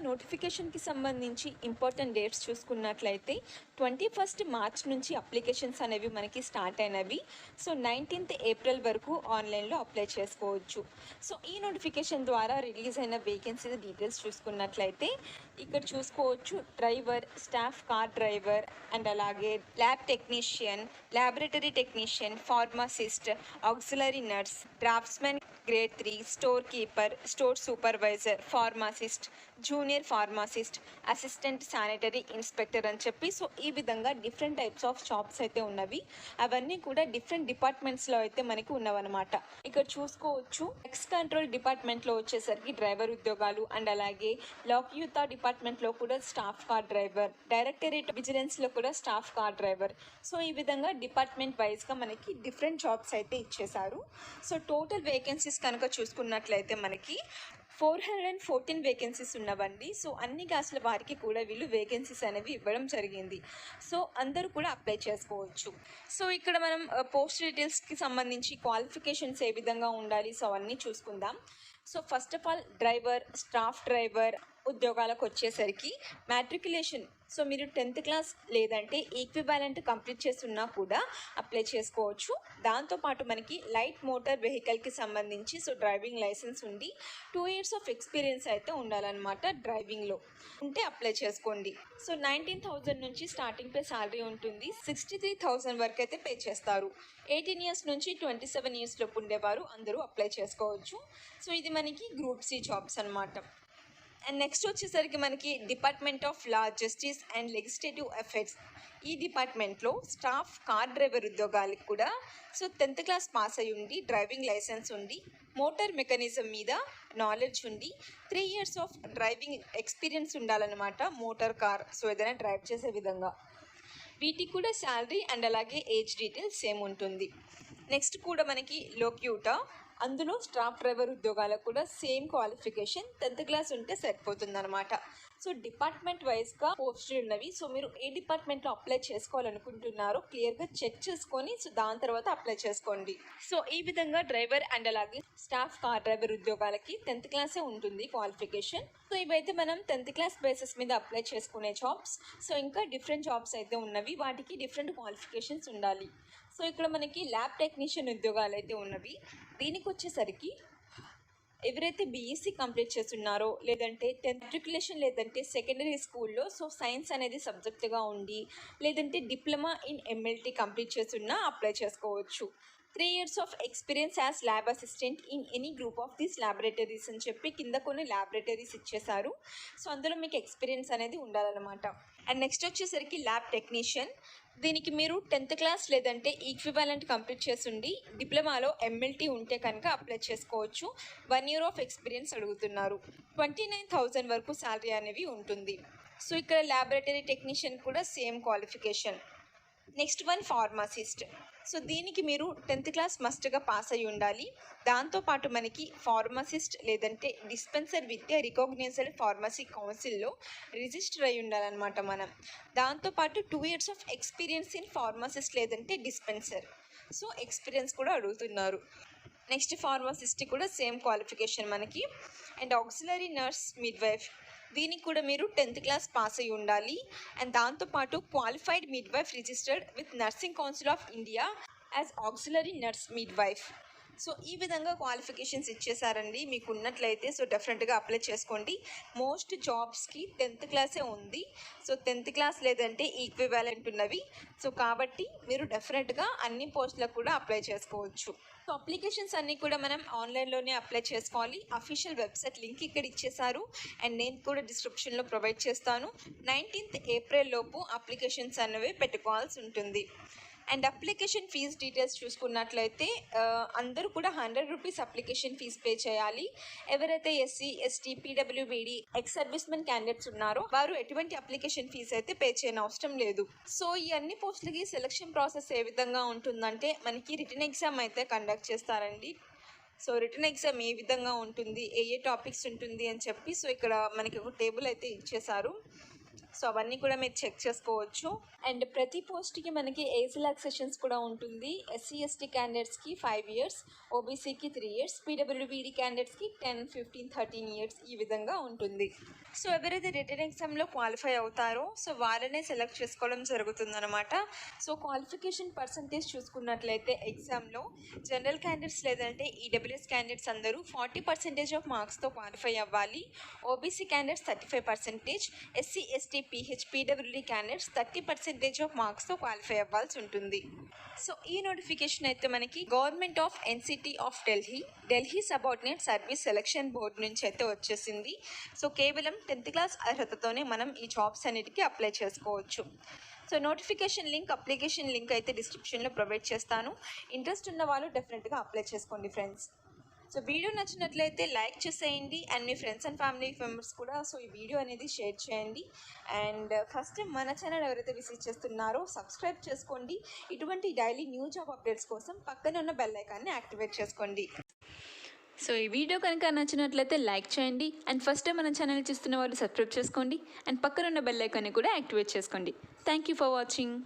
నోటిఫికేషన్కి సంబంధించి important dates చూసుకున్నట్లయితే 21 మార్చ్ నుంచి అప్లికేషన్స్ అనేవి మనకి స్టార్ట్ అయినవి. సో 19th ఏప్రిల్ వరకు ఆన్లైన్లో అప్లై చేసుకోవచ్చు. సో ఈ నోటిఫికేషన్ ద్వారా రిలీజ్ అయిన వేకెన్సీ డీటెయిల్స్ చూసుకున్నట్లయితే ఇక్కడ చూసుకోవచ్చు. Driver, staff car driver and అలాగే lab technician, laboratory technician, pharmacist, auxiliary nurse, draftsmen grade 3, store keeper, store supervisor, pharmacist, junior pharmacist, assistant sanitary inspector అని చెప్పి సో ఈ విధంగా డిఫరెంట్ టైప్స్ ఆఫ్ జాబ్స్ అయితే ఉన్నవి. అవన్నీ కూడా డిఫరెంట్ డిపార్ట్మెంట్స్లో అయితే మనకి ఉన్నవన్నమాట. ఇక్కడ చూసుకోవచ్చు. ఎక్స్ కంట్రోల్ డిపార్ట్మెంట్లో వచ్చేసరికి డ్రైవర్ ఉద్యోగాలు అండ్ అలాగే లాక్యూతా డిపార్ట్మెంట్లో కూడా స్టాఫ్ కార్ డ్రైవర్, డైరెక్టరేట్ విజిలెన్స్లో కూడా స్టాఫ్ కార్ డ్రైవర్. సో ఈ విధంగా డిపార్ట్మెంట్ వైజ్గా మనకి డిఫరెంట్ జాబ్స్ అయితే ఇచ్చేశారు. సో టోటల్ వేకెన్సీస్ కనుక చూసుకున్నట్లయితే మనకి 414 వేకెన్సీస్ ఉన్నవండి. సో అన్ని క్యాస్ట్ల వారికి కూడా వీళ్ళు వేకెన్సీస్ అనేవి ఇవ్వడం జరిగింది. సో అందరూ కూడా అప్లై చేసుకోవచ్చు. సో ఇక్కడ మనం పోస్ట్ డీటెయిల్స్కి సంబంధించి క్వాలిఫికేషన్స్ ఏ విధంగా ఉండాలి సో అవన్నీ చూసుకుందాం. So first of all driver, staff driver ఉద్యోగాలకు వచ్చేసరికి మ్యాట్రికులేషన్, సో మీరు 10th క్లాస్ లేదంటే ఈక్వివాలెంట్ కంప్లీట్ చేస్తున్నా కూడా అప్లై చేసుకోవచ్చు. దాంతోపాటు మనకి లైట్ మోటార్ వెహికల్కి సంబంధించి సో డ్రైవింగ్ లైసెన్స్ ఉండి 2 years ఆఫ్ ఎక్స్పీరియన్స్ అయితే ఉండాలన్నమాట. డ్రైవింగ్లో ఉంటే అప్లై చేసుకోండి. సో 19,000 నుంచి స్టార్టింగ్ పే శాలరీ ఉంటుంది. 63,000 వరకు అయితే పే చేస్తారు. 18 years నుంచి 27 years లోపు ఉండేవారు అందరూ అప్లై చేసుకోవచ్చు. సో ఇది మనకి గ్రూప్ సి జాబ్స్ అనమాట. అండ్ నెక్స్ట్ వచ్చేసరికి మనకి department of law, justice and legislative affairs. ఈ డిపార్ట్మెంట్లో స్టాఫ్ కార్ డ్రైవర్ ఉద్యోగాలకు కూడా సో 10th క్లాస్ పాస్ అయి ఉండి, డ్రైవింగ్ లైసెన్స్ ఉండి, మోటార్ మెకానిజం మీద నాలెడ్జ్ ఉండి, 3 years ఆఫ్ డ్రైవింగ్ ఎక్స్పీరియన్స్ ఉండాలన్నమాట. మోటార్ కార్ సో ఏదైనా డ్రైవ్ చేసే విధంగా. వీటికి కూడా శాలరీ అండ్ అలాగే ఏజ్ డీటెయిల్స్ సేమ్ ఉంటుంది. నెక్స్ట్ కూడా మనకి లోక్యూటా, అందులో స్టాఫ్ డ్రైవర్ ఉద్యోగాలకు కూడా సేమ్ క్వాలిఫికేషన్, 10th క్లాస్ ఉంటే సరిపోతుందన్నమాట. సో డిపార్ట్మెంట్ వైజ్గా పోస్టులు ఉన్నవి. సో మీరు ఏ డిపార్ట్మెంట్లో అప్లై చేసుకోవాలనుకుంటున్నారో క్లియర్గా చెక్ చేసుకొని సో దాని తర్వాత అప్లై చేసుకోండి. సో ఈ విధంగా డ్రైవర్ అండ్ అలాగే స్టాఫ్ కార్ డ్రైవర్ ఉద్యోగాలకి 10th క్లాసే ఉంటుంది క్వాలిఫికేషన్. సో ఇవైతే మనం 10th క్లాస్ బేసిస్ మీద అప్లై చేసుకునే జాబ్స్. సో ఇంకా డిఫరెంట్ జాబ్స్ అయితే ఉన్నవి, వాటికి డిఫరెంట్ క్వాలిఫికేషన్స్ ఉండాలి. సో ఇక్కడ మనకి ల్యాబ్ టెక్నీషియన్ ఉద్యోగాలు అయితే ఉన్నవి. దీనికి వచ్చేసరికి ఎవరైతే బీఎస్సీ కంప్లీట్ చేస్తున్నారో లేదంటే 10th మెట్రికులేషన్ లేదంటే సెకండరీ స్కూల్లో సో సైన్స్ అనేది సబ్జెక్టుగా ఉండి లేదంటే డిప్లొమా ఇన్ ఎంఎల్టీ కంప్లీట్ చేస్తున్నా అప్లై చేసుకోవచ్చు. 3 years of experience as lab assistant in any group of these laboratories అని చెప్పి కింద కొన్ని ల్యాబొరేటరీస్ ఇచ్చేశారు. సో అందులో మీకు ఎక్స్పీరియన్స్ అనేది ఉండాలన్నమాట. అండ్ నెక్స్ట్ వచ్చేసరికి ల్యాబ్ టెక్నీషియన్. దీనికి మీరు 10th క్లాస్ లేదంటే ఈక్వివాలెంట్ కంప్లీట్ చేసిండి డిప్లొమాలో ఎంఎల్టీ ఉంటే కనుక అప్లై చేసుకోవచ్చు. 1 year ఆఫ్ ఎక్స్పీరియన్స్ అడుగుతున్నారు. 29,000 వరకు శాలరీ అనేవి ఉంటుంది. సో ఇక్కడ ల్యాబొరేటరీ టెక్నీషియన్ కూడా same qualification. Next one pharmacist. So దీనికి మీరు 10th క్లాస్ మస్ట్గా పాస్ అయి ఉండాలి. దాంతోపాటు మనకి ఫార్మసిస్ట్ లేదంటే డిస్పెన్సర్ విత్ రికగ్నైజ్డ్ ఫార్మసీ కౌన్సిల్లో రిజిస్టర్ అయి ఉండాలన్నమాట మనం. దాంతోపాటు 2 years of experience in pharmacist లేదంటే డిస్పెన్సర్. సో ఎక్స్పీరియన్స్ కూడా అడుగుతున్నారు. నెక్స్ట్ ఫార్మసిస్ట్ కూడా సేమ్ క్వాలిఫికేషన్ మనకి. అండ్ ఆక్సిలరీ నర్స్, మిడ్వైఫ్, దీనికి కూడా మీరు 10th క్లాస్ పాస్ అయి ఉండాలి. అండ్ దాంతోపాటు qualified midwife registered with nursing council of India as auxiliary nurse midwife. So ఈ విధంగా క్వాలిఫికేషన్స్ ఇచ్చేసారండి. మీకు ఉన్నట్లయితే సో డెఫినెట్గా అప్లై చేసుకోండి. మోస్ట్ జాబ్స్కి 10th క్లాసే ఉంది. సో 10th క్లాస్ లేదంటే ఈక్వివాలెంట్ ఉన్నవి. సో కాబట్టి మీరు డెఫినెట్గా అన్ని పోస్టులకు కూడా అప్లై చేసుకోవచ్చు. సో అప్లికేషన్స్ అన్నీ కూడా మనం ఆన్లైన్లోనే అప్లై చేసుకోవాలి. అఫీషియల్ వెబ్సైట్ లింక్ ఇక్కడ ఇచ్చేసారు అండ్ నేను కూడా డిస్క్రిప్షన్లో ప్రొవైడ్ చేస్తాను. 19th ఏప్రిల్ లోపు అప్లికేషన్స్ అనేవి పెట్టుకోవాల్సి ఉంటుంది. అండ్ అప్లికేషన్ ఫీజ్ డీటెయిల్స్ చూసుకున్నట్లయితే అందరూ కూడా 100 రూపీస్ అప్లికేషన్ ఫీజ్ పే చేయాలి. ఎవరైతే SC, ST, PWBD, ex servicemen candidates ఉన్నారో వారు ఎటువంటి అప్లికేషన్ ఫీజ్ అయితే పే చేయని అవసరం లేదు. సో ఈ అన్ని పోస్టులకి సెలక్షన్ ప్రాసెస్ ఏ విధంగా ఉంటుందంటే మనకి రిటన్ ఎగ్జామ్ అయితే కండక్ట్ చేస్తారండి. సో రిటన్ ఎగ్జామ్ ఏ విధంగా ఉంటుంది, ఏ టాపిక్స్ ఉంటుంది అని చెప్పి సో ఇక్కడ మనకి ఒక టేబుల్ అయితే ఇచ్చేశారు. సో అవన్నీ కూడా మీరు చెక్ చేసుకోవచ్చు. అండ్ ప్రతి పోస్ట్కి మనకి ఏజ్ రిలాక్సేషన్స్ కూడా ఉంటుంది. ఎస్సీ ఎస్టీ క్యాండిడేట్స్కి 5 ఇయర్స్, ఓబీసీకి 3 ఇయర్స్, పీడబ్ల్యూబీడీ క్యాండిడేట్స్కి 10, 15, 13 ఇయర్స్ ఈ విధంగా ఉంటుంది. సో ఎవరైతే రిటర్న్ ఎగ్జామ్లో క్వాలిఫై అవుతారో సో వాళ్ళనే సెలెక్ట్ చేసుకోవడం జరుగుతుందన్నమాట. సో క్వాలిఫికేషన్ పర్సంటేజ్ చూసుకున్నట్లయితే ఎగ్జామ్లో జనరల్ క్యాండిడేట్స్ లేదంటే ఈడబ్ల్యూఎస్ క్యాండిడేట్స్ అందరూ 40% ఆఫ్ మార్క్స్తో క్వాలిఫై అవ్వాలి. OBC candidates 35%, SC ST PH PWD candidates 30% of మార్క్స్తో క్వాలిఫై అవ్వాల్సి ఉంటుంది. సో ఈ నోటిఫికేషన్ అయితే మనకి government of NCT of Delhi subordinate service selection board నుంచి అయితే వచ్చేసింది. సో కేవలం 10th క్లాస్ అర్హతతోనే మనం ఈ జాబ్స్ అన్నిటికీ అప్లై చేసుకోవచ్చు. So notification link, application link అయితే డిస్క్రిప్షన్లో ప్రొవైడ్ చేస్తాను. ఇంట్రెస్ట్ ఉన్న వాళ్ళు డెఫినెట్గా అప్లై చేసుకోండి ఫ్రెండ్స్. సో వీడియో నచ్చినట్లయితే లైక్ చేసేయండి and me friends and family members కూడా సో ఈ వీడియో అనేది షేర్ చేయండి. అండ్ ఫస్ట్ మన ఛానల్ ఎవరైతే విజిట్ చేస్తున్నారో సబ్స్క్రైబ్ చేసుకోండి. ఇటువంటి డైలీ న్యూ జాబ్ అప్డేట్స్ కోసం పక్కన ఉన్న బెల్ ఐకాన్ని యాక్టివేట్ చేసుకోండి. సో ఈ వీడియో కనుక నచ్చినట్లయితే లైక్ చేయండి అండ్ ఫస్ట్ టైం మన ఛానల్ చూస్తున్న వాళ్ళు సబ్స్క్రైబ్ చేసుకోండి అండ్ పక్కన ఉన్న బెల్ ఐకాన్ని కూడా యాక్టివేట్ చేసుకోండి. Thank you for watching.